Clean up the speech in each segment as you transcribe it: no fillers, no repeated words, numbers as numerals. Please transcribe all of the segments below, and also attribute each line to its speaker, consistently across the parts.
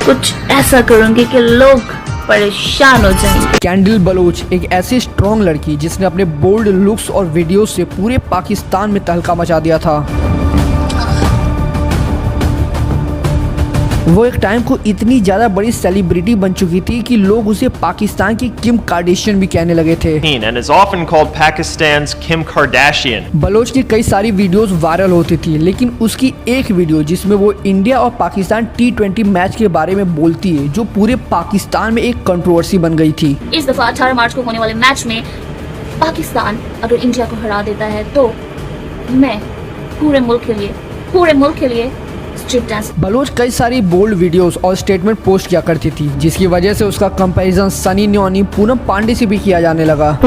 Speaker 1: कुछ ऐसा करूंगी कि लोग परेशान हो जाएंगे।
Speaker 2: कैंडल बलोच एक ऐसी स्ट्रॉन्ग लड़की जिसने अपने बोल्ड लुक्स और वीडियोस से पूरे पाकिस्तान में तहलका मचा दिया था। वो एक टाइम को इतनी ज़्यादा बड़ी सेलिब्रिटी बन चुकी थी कि लोग उसे पाकिस्तान की किम कार्डेशियन भी कहने लगे थे।
Speaker 3: And is often called Pakistan's Kim Kardashian.
Speaker 2: Baloch की कई सारी वीडियोस वायरल होती थी, लेकिन उसकी एक वीडियो जिसमें वो इंडिया और पाकिस्तान T20 मैच के बारे में बोलती है, जो पूरे पाकिस्तान में एक कंट्रोवर्सी बन गई थी।
Speaker 1: इस दफा 18 मार्च को होने वाले मैच में पाकिस्तान अगर इंडिया को हरा देता है तो मैं पूरे मुल्क के लिए स्ट्रीट डांस।
Speaker 2: बलोच कई सारी बोल्ड वीडियोस और स्टेटमेंट पोस्ट किया करती थी, जिसकी वजह से उसका कंपैरिजन सनी लियोनी, पूनम पांडे से भी किया जाने लगा।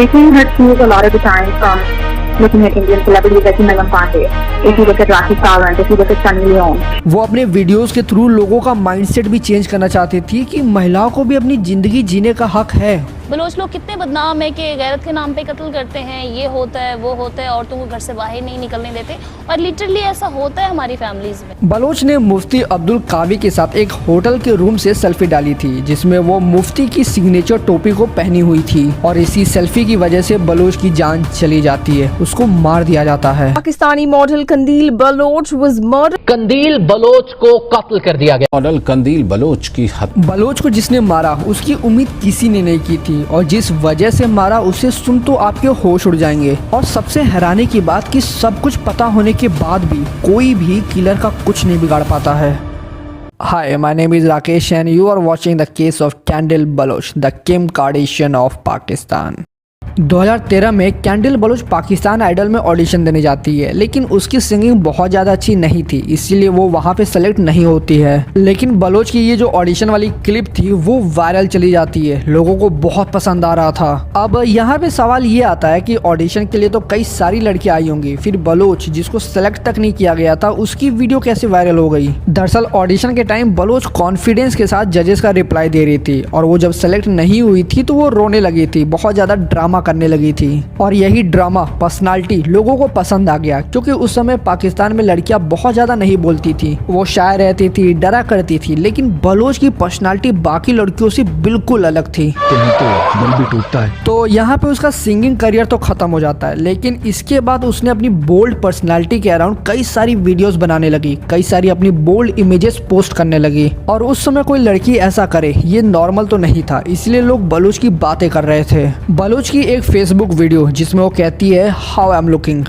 Speaker 4: Looking at Indian celebrities like Poonam Pandey, if you look at Rakhi Sawant, if you look at Sunny Leone.
Speaker 2: वो अपने वीडियोस के थ्रू लोगों का माइंडसेट भी चेंज करना चाहती थी कि महिलाओं को भी अपनी जिंदगी जीने का हक है।
Speaker 5: बलोच लोग कितने बदनाम है कि गैरत के नाम पे कत्ल करते हैं, ये होता है वो होता है, औरतों को घर से बाहर नहीं निकलने देते, और लिटरली ऐसा होता है हमारी फैमिलीज में।
Speaker 2: बलोच ने मुफ्ती अब्दुल कावी के साथ एक होटल के रूम से सेल्फी डाली थी, जिसमें वो मुफ्ती की सिग्नेचर टोपी को पहनी हुई थी, और इसी सेल्फी की वजह से बलोच की जान चली जाती है, उसको मार दिया जाता है।
Speaker 6: पाकिस्तानी मॉडल कंदील बलोच वाज मर्डर्ड।
Speaker 7: कंदील बलोच को कत्ल कर दिया गया।
Speaker 8: मॉडल कंदील बलोच की हत्या।
Speaker 2: बलोच को जिसने मारा उसकी उम्मीद किसी ने नहीं की थी, और जिस वजह से मारा उसे सुन तो आपके होश उड़ जाएंगे। और सबसे हैरानी की बात कि सब कुछ पता होने के बाद भी कोई भी किलर का कुछ नहीं बिगाड़ पाता है। Hi, my name is Rakesh and you are watching the case of Kendall Baloch, the Kim Kardashian of Pakistan। 2013 में कैंडल बलोच पाकिस्तान आइडल में ऑडिशन देने जाती है, लेकिन उसकी सिंगिंग बहुत ज़्यादा अच्छी नहीं थी, इसीलिए वो वहाँ पे सेलेक्ट नहीं होती है। लेकिन बलोच की ये जो ऑडिशन वाली क्लिप थी वो वायरल चली जाती है, लोगों को बहुत पसंद आ रहा था। अब यहाँ पे सवाल ये आता है कि ऑडिशन के लिए तो कई सारी लड़कियाँ आई होंगी, फिर बलोच जिसको सेलेक्ट तक नहीं किया गया था उसकी वीडियो कैसे वायरल हो गई। दरअसल ऑडिशन के टाइम बलोच कॉन्फिडेंस के साथ जजेस का रिप्लाई दे रही थी, और वो जब सेलेक्ट नहीं हुई थी तो वो रोने लगी थी, बहुत ज़्यादा ड्रामा करने लगी थी। और यही ड्रामा पर्सनालिटी लोगों को पसंद आ गया, क्योंकि उस समय पाकिस्तान में लड़कियां बहुत ज्यादा नहीं बोलती थी, वो शाय रहती थी, डरा करती थी, लेकिन बलोच की पर्सनालिटी बाकी लड़कियों से बिल्कुल अलग थी।
Speaker 8: दिल भी टूटता है।
Speaker 2: तो यहाँ पे उसका सिंगिंग करियर तो खत्म हो जाता है, लेकिन इसके बाद उसने अपनी बोल्ड पर्सनालिटी के अराउंड कई सारी वीडियोस बनाने लगी, कई सारी अपनी बोल्ड इमेजेस पोस्ट करने लगी। और उस समय कोई लड़की ऐसा करे ये नॉर्मल तो नहीं था, इसलिए लोग बलोच की बातें कर रहे थे। बलोच की एक फेसबुक वीडियो जिसमें वो कहती है हाउ आई एम लुकिंग,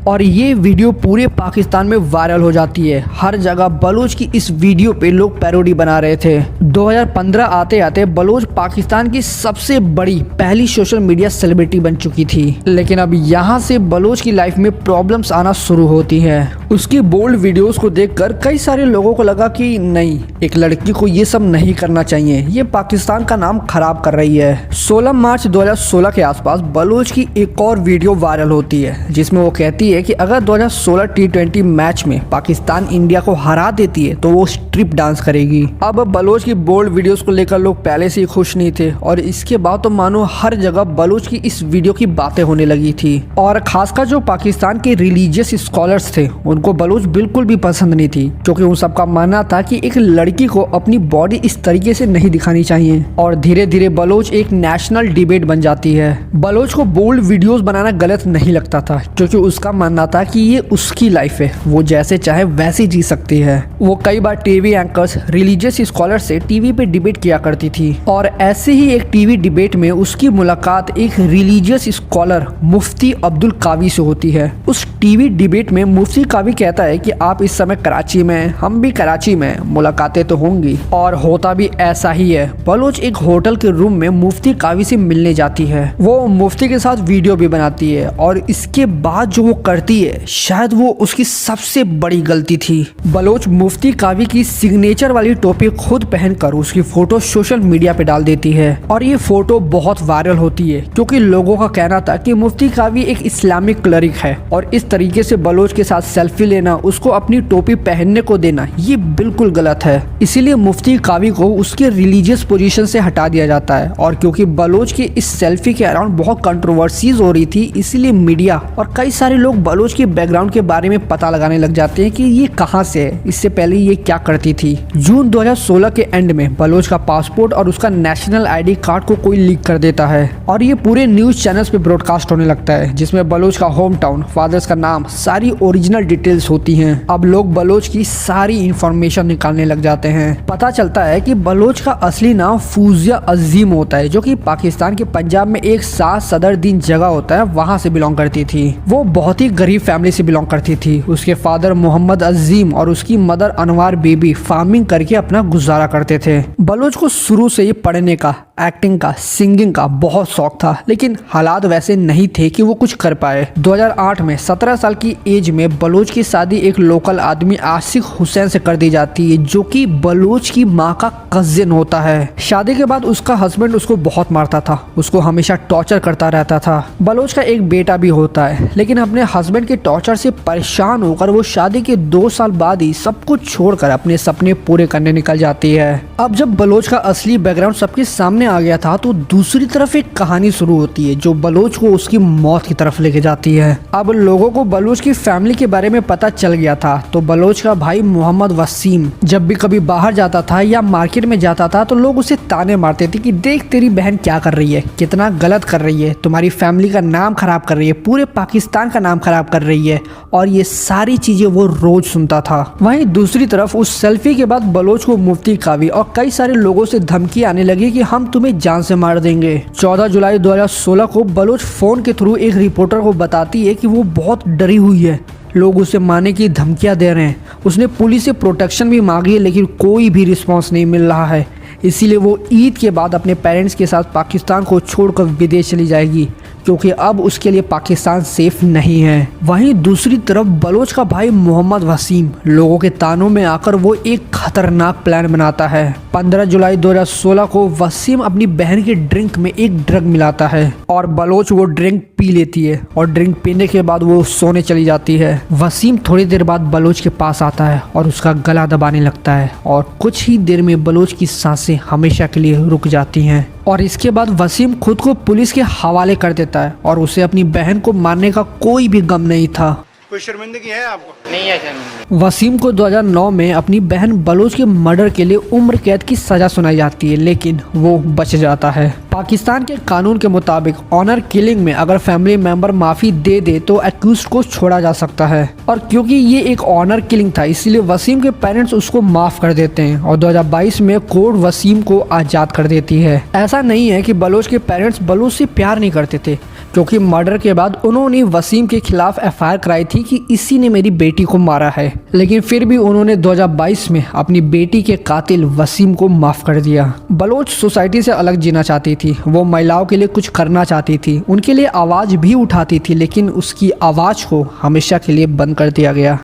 Speaker 2: और ये वीडियो पूरे पाकिस्तान में वायरल हो जाती है। हर जगह बलोच की इस वीडियो पे लोग पैरोडी बना रहे थे। 2015 आते आते बलोच पाकिस्तान की सबसे बड़ी पहली सोशल मीडिया सेलिब्रिटी बन चुकी थी, लेकिन अब यहाँ से बलोच की लाइफ में प्रॉब्लम्स आना शुरू होती है। उसकी बोल्ड वीडियोस को देखकर कई सारे लोगों को लगा कि नहीं, एक लड़की को ये सब नहीं करना चाहिए, ये पाकिस्तान का नाम खराब कर रही है। 16 मार्च 2016 के आसपास बलोच की एक और वीडियो वायरल होती है, जिसमें वो कहती है कि अगर 2016 T20 मैच में पाकिस्तान इंडिया को हरा देती है तो वो स्ट्रिप डांस करेगी। अब बलोच की बोल्ड वीडियोस को लेकर लोग पहले से ही खुश नहीं थे, और इसके बाद तो मानो हर जगह बलोच की इस वीडियो की बातें होने लगी थी। और खासकर जो पाकिस्तान के रिलीजियस स्कॉलर्स थे उनको बलोच बिल्कुल भी पसंद नहीं थी, क्योंकि उन सबका मानना था कि एक लड़की को अपनी बॉडी इस तरीके से नहीं दिखानी चाहिए। और धीरे धीरे बलोच एक नेशनल डिबेट बन जाती है। बलोच को बोल्ड वीडियोस बनाना गलत नहीं लगता था, क्योंकि उसका मानना था कि ये उसकी लाइफ है, वो जैसे चाहे वैसे जी सकती है। वो कई बार टीवी एंकर्स, रिलीजियस स्कॉलर से टीवी पे डिबेट किया करती थी, और ऐसे ही एक टीवी डिबेट में उसकी मुलाकात एक रिलीजियस स्कॉलर मुफ्ती अब्दुल कावी से होती है। उस टीवी डिबेट में मुफ्ती कावी कहता है कि आप इस समय कराची में, हम भी कराची में, मुलाकातें तो होंगी। और होता भी ऐसा ही है। बलोच एक होटल के रूम में मुफ्ती कावी से मिलने जाती है, वो मुफ्ती के साथ वीडियो भी बनाती है, और इसके बाद जो वो करती है शायद वो उसकी सबसे बड़ी गलती थी। बलोच मुफ्ती कावी की सिग्नेचर वाली टोपी खुद पहनकर उसकी फोटो सोशल मीडिया पे डाल देती है, और ये फोटो बहुत वायरल होती है, क्योंकि लोगों का कहना था कि मुफ्ती कावी एक इस्लामिक क्लरिक है, और इस तरीके से बलोच के साथ सेल्फी लेना, उसको अपनी टोपी पहनने को देना, ये बिल्कुल गलत है। इसीलिए मुफ्ती कावी को उसके रिलीजियस पोजीशन से हटा दिया जाता है। और क्योंकि बलोच की इस सेल्फी के अराउंड बहुत कंट्रोवर्सीज हो रही थी, इसीलिए मीडिया और कई सारे लोग बलोच के बैकग्राउंड के बारे में पता लगाने लग जाते हैं कि ये कहाँ से है, इससे पहले ये क्या करती थी। जून 2016 के एंड में बलोच का पासपोर्ट और उसका नेशनल आईडी कार्ड को कोई लीक कर देता है और ये पूरे न्यूज चैनल्स पे ब्रॉडकास्ट होने लगता है, जिसमें बलोच का होम टाउन, फादर्स का नाम, सारी ओरिजिनल डिटेल्स होती हैं। अब लोग बलोच की सारी इंफॉर्मेशन निकालने लग जाते हैं। पता चलता है कि बलोच का असली नाम फूजिया अजीम होता है, जो कि पाकिस्तान के पंजाब में एक सात सदर दिन जगह होता है, वहाँ से बिलोंग करती थी। वो बहुत ही गरीब फैमिली से बिलोंग करती थी। उसके फादर मोहम्मद अजीम और उसकी मदर अनवार बेबी फार्मिंग करके अपना गुजारा करते थे। बलोच को शुरू से ही पढ़ने का, एक्टिंग का, सिंगिंग का बहुत शौक था, लेकिन हालात वैसे नहीं थे कि वो कुछ कर पाए। 2008 में 17 साल की एज में बलोच की शादी एक लोकल आदमी आशिक हुसैन से कर दी जाती है, जो कि बलोच की माँ का कजिन होता है। शादी के बाद उसका हस्बैंड उसको बहुत मारता था, उसको हमेशा टॉर्चर करता रहता था। बलोच का एक बेटा भी होता है, लेकिन अपने हस्बैंड के टॉर्चर से परेशान होकर वो शादी के 2 साल बाद ही सब कुछ छोड़कर अपने सपने पूरे करने निकल जाती है। अब जब बलोच का असली बैकग्राउंड सबके सामने आ गया था, तो दूसरी तरफ एक कहानी शुरू होती है जो बलोच को उसकी मौत की तरफ लेके जाती है। अब लोगों को बलोच की फैमिली के बारे में पता चल गया था, तो बलोच का भाई मोहम्मद वसीम जब भी कभी बाहर जाता था या मार्केट में जाता था, तो लोग उसे ताने मारते थे कि देख तेरी बहन क्या कर रही है, कितना गलत कर रही है, तुम्हारी फैमिली का नाम खराब कर रही है, पूरे पाकिस्तान का नाम खराब कर रही है, और ये सारी चीजें वो रोज सुनता था। वहीं दूसरी तरफ उस सेल्फी के बाद बलोच को मुफ्ती कावी और कई सारे लोगों से धमकी आने लगी कि हम तुम्हें जान से मार देंगे। 14 जुलाई 2016 को बलोच फोन के थ्रू एक रिपोर्टर को बताती है कि वो बहुत डरी हुई है, लोग उसे मारने की धमकियां दे रहे हैं। उसने पुलिस से प्रोटेक्शन भी मांगी है, लेकिन कोई भी रिस्पांस नहीं मिल रहा है। इसीलिए वो ईद के बाद अपने पेरेंट्स के साथ पाकिस्तान को छोड़कर विदेश चली जाएगी, क्योंकि अब उसके लिए पाकिस्तान सेफ नहीं है। वहीं दूसरी तरफ बलोच का भाई मोहम्मद वसीम लोगों के तानों में आकर वो एक खतरनाक प्लान बनाता है। 15 जुलाई 2016 को वसीम अपनी बहन के ड्रिंक में एक ड्रग मिलाता है और बलोच वो ड्रिंक पी लेती है और ड्रिंक पीने के बाद वो सोने चली जाती है। वसीम थोड़ी देर बाद बलोच के पास आता है और उसका गला दबाने लगता है और कुछ ही देर में बलोच की सांसें हमेशा के लिए रुक जाती हैं और इसके बाद वसीम खुद को पुलिस के हवाले कर देता है और उसे अपनी बहन को मारने का कोई भी गम नहीं था।
Speaker 9: कोई शर्मिंदगी है आपको?
Speaker 7: नहीं है शर्मिंदगी।
Speaker 2: वसीम को 2009 में अपनी बहन बलोच के मर्डर के लिए उम्र कैद की सजा सुनाई जाती है, लेकिन वो बच जाता है। पाकिस्तान के कानून के मुताबिक ऑनर किलिंग में अगर फैमिली मेंबर माफी दे दे तो एक्यूज्ड को छोड़ा जा सकता है, और क्योंकि ये एक ऑनर किलिंग था इसीलिए वसीम के पेरेंट्स उसको माफ कर देते हैं और 2022 में कोर्ट वसीम को आजाद कर देती है। ऐसा नहीं है कि बलोच के पेरेंट्स बलोच से प्यार नहीं करते थे, क्योंकि मर्डर के बाद उन्होंने वसीम के खिलाफ एफआईआर कराई थी कि इसी ने मेरी बेटी को मारा है, लेकिन फिर भी उन्होंने 2022 में अपनी बेटी के कातिल वसीम को माफ कर दिया। बलोच सोसाइटी से अलग जीना चाहती थी, वो महिलाओं के लिए कुछ करना चाहती थी, उनके लिए आवाज भी उठाती थी, लेकिन उसकी आवाज को हमेशा के लिए बंद कर दिया गया।